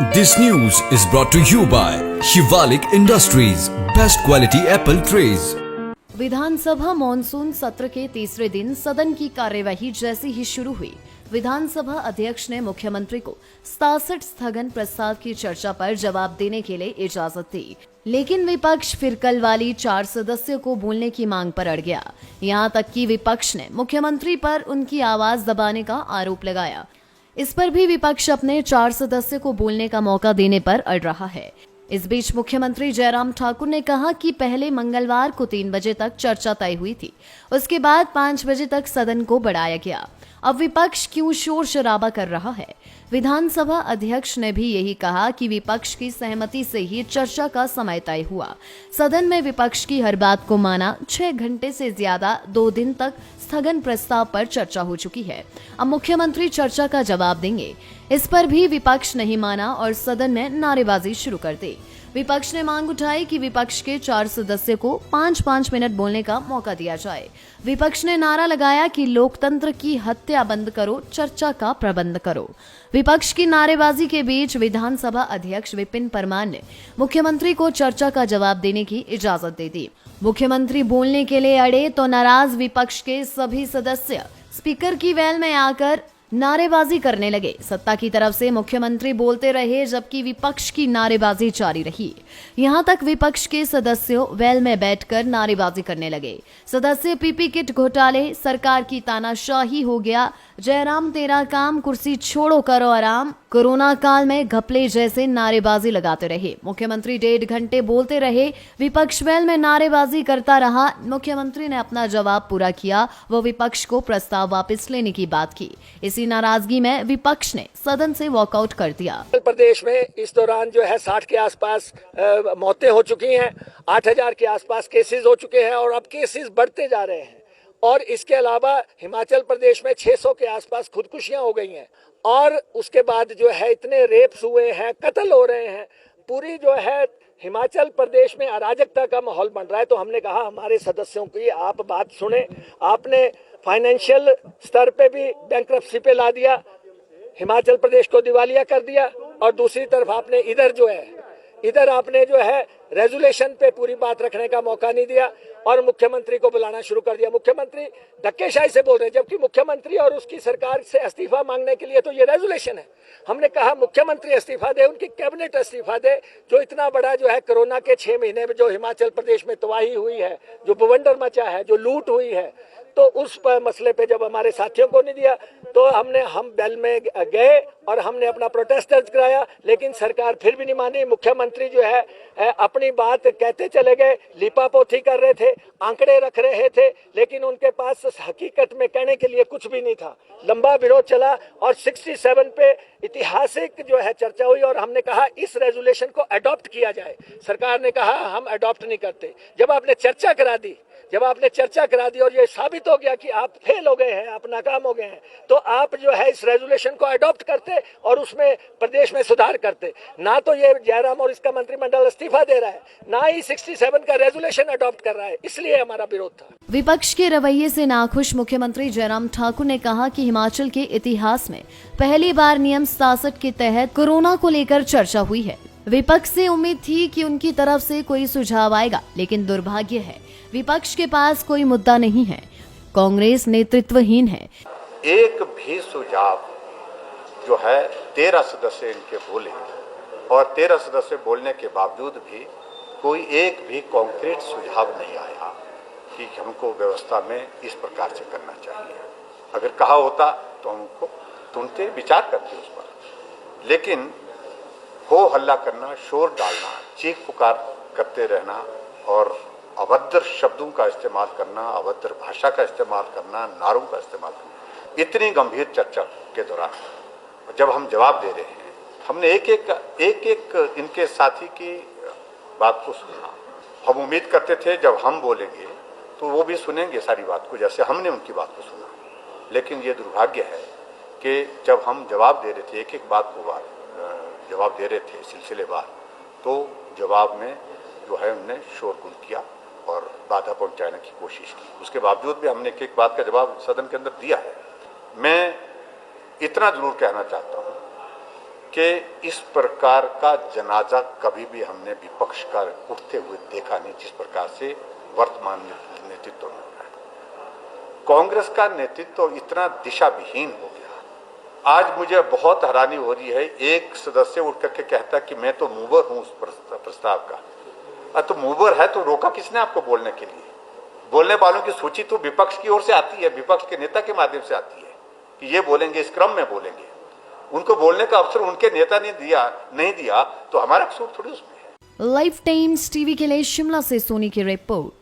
This news is brought to you by Shivalik Industries, best quality apple trays. Vidhan Sabha monsoon सत्र के तीसरे दिन सदन की कार्यवाही जैसे ही शुरू हुई, विधानसभा अध्यक्ष ने मुख्यमंत्री को 67 स्थगन प्रस्ताव की चर्चा पर जवाब देने के लिए इजाजत दी, लेकिन विपक्ष फिर कल वाली 4 सदस्यों को बोलने की मांग पर अड़ गया। यहां तक कि विपक्ष ने मुख्यमंत्री पर उनकी आवाज दबाने का आरोप लगाया। इस पर भी विपक्ष अपने 4 सदस्यों को बोलने का मौका देने पर अड़ रहा है। इस बीच मुख्यमंत्री जयराम ठाकुर ने कहा कि पहले मंगलवार को 3 बजे तक चर्चा तय हुई थी, उसके बाद 5 बजे तक सदन को बढ़ाया गया। अब विपक्ष क्यों शोर शराबा कर रहा है? विधानसभा अध्यक्ष ने भी यही कहा कि विपक्ष की सहमति से ही चर्चा का समय तय हुआ। सदन में विपक्ष की हर बात को माना। 6 घंटे से ज्यादा 2 दिन तक स्थगन प्रस्ताव पर चर्चा हो चुकी है। अब मुख्यमंत्री चर्चा का जवाब देंगे। इस पर भी विपक्ष नहीं माना और सदन में नारेबाजी शुरू कर दी। विपक्ष ने मांग उठाई कि विपक्ष के 4 सदस्यों को 5-5 मिनट बोलने का मौका दिया जाए। विपक्ष ने नारा लगाया कि लोकतंत्र की हत्या बंद करो, चर्चा का प्रबंध करो। विपक्ष की नारेबाजी के बीच विधानसभा अध्यक्ष विपिन परमार ने मुख्यमंत्री को चर्चा का जवाब देने की इजाजत दे दी। मुख्यमंत्री बोलने के लिए अड़े तो नाराज विपक्ष के सभी सदस्य स्पीकर की वेल में आकर नारेबाजी करने लगे। सत्ता की तरफ से मुख्यमंत्री बोलते रहे, जबकि विपक्ष की नारेबाजी जारी रही। यहां तक विपक्ष के सदस्यों वेल में बैठकर नारेबाजी करने लगे। सदस्य पीपी किट घोटाले, सरकार की तानाशाही हो गया, जयराम तेरा काम, कुर्सी छोड़ो करो आराम, कोरोना काल में घपले जैसे नारेबाजी लगाते रहे। मुख्यमंत्री 1.5 घंटे बोलते रहे। विपक्ष वेल में नारेबाजी करता रहा। मुख्यमंत्री ने अपना जवाब पूरा किया। वो विपक्ष को प्रस्ताव वापस लेने की बात की। इसी नाराजगी में विपक्ष ने सदन से वॉकआउट कर दिया। प्रदेश में इस दौरान जो है 60 के आसपास मौतें हो चुकी हैं, 8000 के आसपास केसेस हो चुके हैं और अब केसेस बढ़ते जा रहे हैं। और इसके अलावा हिमाचल प्रदेश में 600 के आसपास खुदकुशियां हो गई हैं और उसके बाद जो है इतने रेप्स हुए हैं, कत्ल हो रहे हैं। पूरी जो है हिमाचल प्रदेश में अराजकता का माहौल बन रहा है। तो हमने कहा हमारे सदस्यों की आप बात सुने। आपने फाइनेंशियल स्तर पे भी बैंकरप्सी पे ला दिया, हिमाचल प्रदेश को दिवालिया कर दिया और दूसरी तरफ आपने इधर आपने जो है रेजुलेशन पे पूरी बात रखने का मौका नहीं दिया और मुख्यमंत्री को बुलाना शुरू कर दिया। मुख्यमंत्री धक्केशाही से बोल रहे हैं, जबकि मुख्यमंत्री और उसकी सरकार से इस्तीफा मांगने के लिए तो ये रेजुलेशन है। हमने कहा मुख्यमंत्री इस्तीफा दे, उनकी कैबिनेट इस्तीफा दे। जो इतना बड़ा जो है कोरोना के 6 महीने में जो हिमाचल प्रदेश में तबाही हुई है, जो बवंडर मचा है, जो लूट हुई है, तो उस मसले पे जब हमारे साथियों को नहीं दिया तो हम बेल में गए और हमने अपना प्रोटेस्ट दर्ज कराया, लेकिन सरकार फिर भी नहीं मानी। मुख्यमंत्री जो है अपनी बात कहते चले गए, लिपापोती कर रहे थे, आंकड़े रख रहे थे, लेकिन उनके पास हकीकत में कहने के लिए कुछ भी नहीं था। लंबा विरोध चला और 67 पे ऐतिहासिक जो है चर्चा हुई और हमने कहा इस रेजुलेशन को अडॉप्ट किया जाए। सरकार ने कहा हम अडॉप्ट नहीं करते। जब आपने चर्चा करा दी और ये साबित हो गया कि आप फेल हो गए हैं, आप नाकाम हो गए हैं, तो आप जो है इस रेजुलेशन को अडॉप्ट करते और उसमें प्रदेश में सुधार करते। ना तो ये जयराम और इसका मंत्रिमंडल इस्तीफा दे रहा है, ना ही 67 का रेजुलेशन अडॉप्ट कर रहा है, इसलिए हमारा विरोध था। विपक्ष के रवैये से नाखुश मुख्यमंत्री जयराम ठाकुर ने कहा कि हिमाचल के इतिहास में पहली बार नियम 67 के तहत कोरोना को लेकर चर्चा हुई है। विपक्ष से उम्मीद थी कि उनकी तरफ से कोई सुझाव आएगा, लेकिन दुर्भाग्य है विपक्ष के पास कोई मुद्दा नहीं है। कांग्रेस नेतृत्वहीन है। एक भी सुझाव जो है 13 सदस्य इनके बोले और 13 सदस्य बोलने के बावजूद भी कोई एक भी कॉन्क्रीट सुझाव नहीं आया कि हमको व्यवस्था में इस प्रकार से करना चाहिए। अगर कहा होता तो हमको सुनते, विचार करते उस पर, लेकिन हो हल्ला करना, शोर डालना, चीख पुकार करते रहना और अभद्र शब्दों का इस्तेमाल करना, अभद्र भाषा का इस्तेमाल करना, नारों का इस्तेमाल करना, इतनी गंभीर चर्चा के दौरान जब हम जवाब दे रहे हैं, हमने एक एक इनके साथी की बात को सुना। हम उम्मीद करते थे जब हम बोलेंगे तो वो भी सुनेंगे सारी बात को, जैसे हमने उनकी बात को सुना। लेकिन ये दुर्भाग्य है कि जब हम जवाब दे रहे थे, एक बात को जवाब दे रहे थे सिलसिलेवार, तो जवाब में जो है उन्होंने शोरगुल किया और बाधा पहुंचाने की कोशिश की। उसके बावजूद भी हमने एक बात का जवाब सदन के अंदर दिया है। मैं इतना जरूर कहना चाहता हूं कि इस प्रकार का जनाजा कभी भी हमने विपक्ष का उठते हुए देखा नहीं, जिस प्रकार से वर्तमान नेतृत्व में हो रहा है। कांग्रेस का नेतृत्व इतना दिशा विहीन हो गया। आज मुझे बहुत हैरानी हो रही है, एक सदस्य उठ करके कहता कि मैं तो मूवर हूं उस प्रस्ताव का। तो मूवर है तो रोका किसने आपको बोलने के लिए? बोलने वालों की सूची तो विपक्ष की ओर से आती है, विपक्ष के नेता के माध्यम से आती है कि ये बोलेंगे, इस क्रम में बोलेंगे। उनको बोलने का अवसर उनके नेता ने नहीं दिया तो हमारा कसूर थोड़ी उसमें है। लाइफ टाइम्स टीवी के लिए शिमला से सोनी की रिपोर्ट।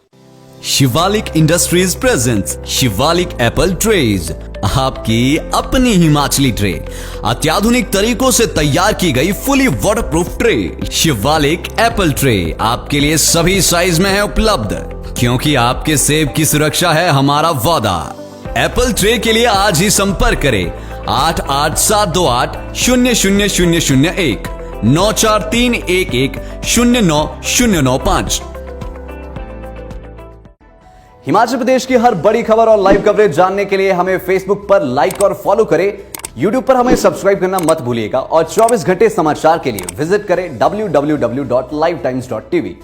Shivalik industries presents Shivalik apple trees, आपकी अपनी हिमाचली ट्रे, अत्याधुनिक तरीकों से तैयार की गई fully waterproof tray. Shivalik Apple tray आपके लिए सभी साइज में है उपलब्ध, क्योंकि आपके सेब की सुरक्षा है हमारा वादा। एप्पल ट्रे के लिए आज ही संपर्क करें 8872800001 9431109095। हिमाचल प्रदेश की हर बड़ी खबर और लाइव कवरेज जानने के लिए हमें फेसबुक पर लाइक और फॉलो करें। यूट्यूब पर हमें सब्सक्राइब करना मत भूलिएगा और 24 घंटे समाचार के लिए विजिट करें www.lifetimes.tv।